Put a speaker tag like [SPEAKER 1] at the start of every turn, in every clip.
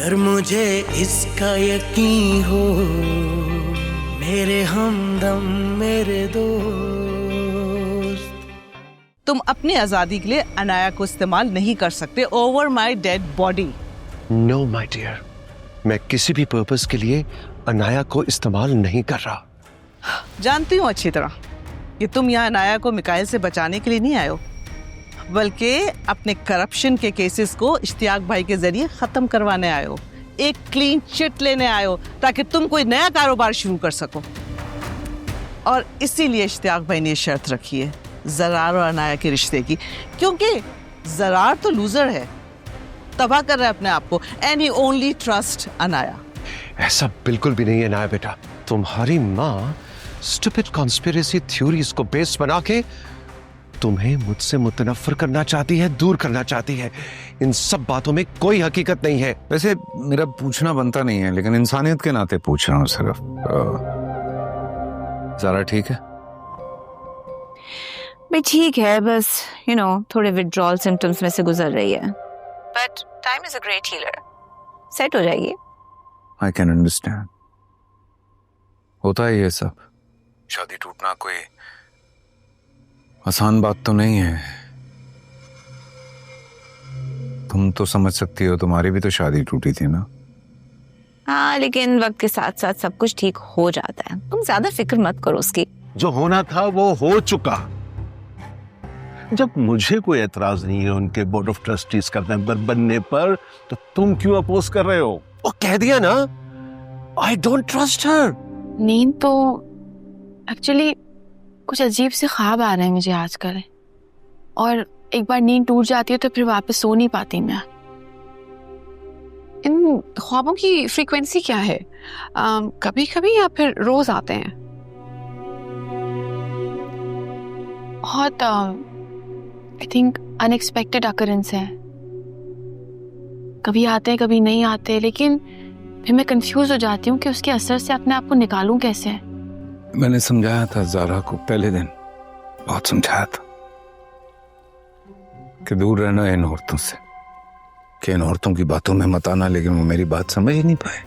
[SPEAKER 1] अगर मुझे इसका यकीन हो, मेरे हमदम मेरे दोस्त।
[SPEAKER 2] तुम अपनी आजादी के लिए अनाया को इस्तेमाल नहीं कर सकते over my dead body.
[SPEAKER 3] No my dear, मैं किसी भी पर्पस के लिए अनाया को इस्तेमाल नहीं कर रहा।
[SPEAKER 2] जानती हूँ अच्छी तरह कि तुम यहाँ अनाया को मिकाइल से बचाने के लिए नहीं आए हो, बल्कि अपने करप्शन के केसेस को इश्तियाक भाई के जरिए खत्म करवाने आए हो। एक क्लीन चिट लेने आए हो ताकि तुम कोई नया कारोबार शुरू कर सको। और इसीलिए इश्तियाक भाई ने शर्त रखी है ज़रार और अनाया के रिश्ते की, क्योंकि ज़रार तो लूजर है, तबाह कर रहा है अपने आप को, and he only trust Anaya.
[SPEAKER 3] ऐसा बिल्कुल भी नहीं है अनाया बेटा। तुम्हारी माँ स्टूपिड कॉन्स्पिरेसी थ्योरीज को बेस बना के तुम्हें मुझसे मुतनफ्फर करना चाहती है, दूर करना चाहती है। इन सब बातों में कोई हकीकत नहीं है।
[SPEAKER 4] वैसे मेरा पूछना बनता नहीं है, लेकिन इंसानियत के नाते पूछ रहा हूँ सिर्फ। ज़रा ठीक है?
[SPEAKER 5] भाई ठीक है, बस थोड़े विड्रॉल सिम्टम्स में से गुजर रही है, but time is a great healer, set हो जाएगी।
[SPEAKER 4] आई कैन अंडरस्टैंड, होता है ये सब। शादी टूटना कोई आसान बात तो नहीं है। तुम तो समझ सकती हो, तुम्हारी भी तो शादी टूटी थी ना।
[SPEAKER 5] हाँ, लेकिन वक्त के साथ साथ सब कुछ ठीक हो जाता है, तुम ज्यादा फिक्र मत करो उसकी।
[SPEAKER 6] जो होना था वो हो चुका। जब मुझे कोई एतराज नहीं है उनके बोर्ड ऑफ ट्रस्टीज का मेंबर बनने पर, तो तुम क्यों अपोज कर रहे हो?
[SPEAKER 3] वो कह दिया ना, आई डोंट ट्रस्ट हर।
[SPEAKER 7] नींद तो एक्चुअली कुछ अजीब से ख्वाब आ रहे हैं मुझे आजकल, और एक बार नींद टूट जाती है तो फिर वापस सो नहीं पाती मैं।
[SPEAKER 8] इन ख्वाबों की फ्रीक्वेंसी क्या है? कभी कभी या फिर रोज आते हैं?
[SPEAKER 7] बहुत आई थिंक अनएक्सपेक्टेड अकरेंस है, कभी आते हैं कभी नहीं आते, लेकिन फिर मैं कंफ्यूज हो जाती हूँ कि उसके असर से अपने आप को निकालूं कैसे।
[SPEAKER 4] मैंने समझाया था ज़ारा को पहले दिन, बहुत समझाया था कि दूर रहना इन औरतों से, कि इन औरतों की बातों में मत आना, लेकिन वो मेरी बात समझ ही नहीं पाए।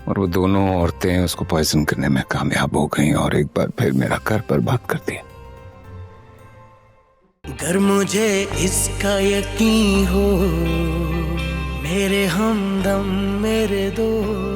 [SPEAKER 4] और वो दोनों औरतें उसको पॉइजन करने में कामयाब हो गईं और एक बार फिर मेरा घर बर्बाद कर दिया।
[SPEAKER 1] अगर मुझे इसका यकीन हो, मेरे हमदम मेरे दोस्त।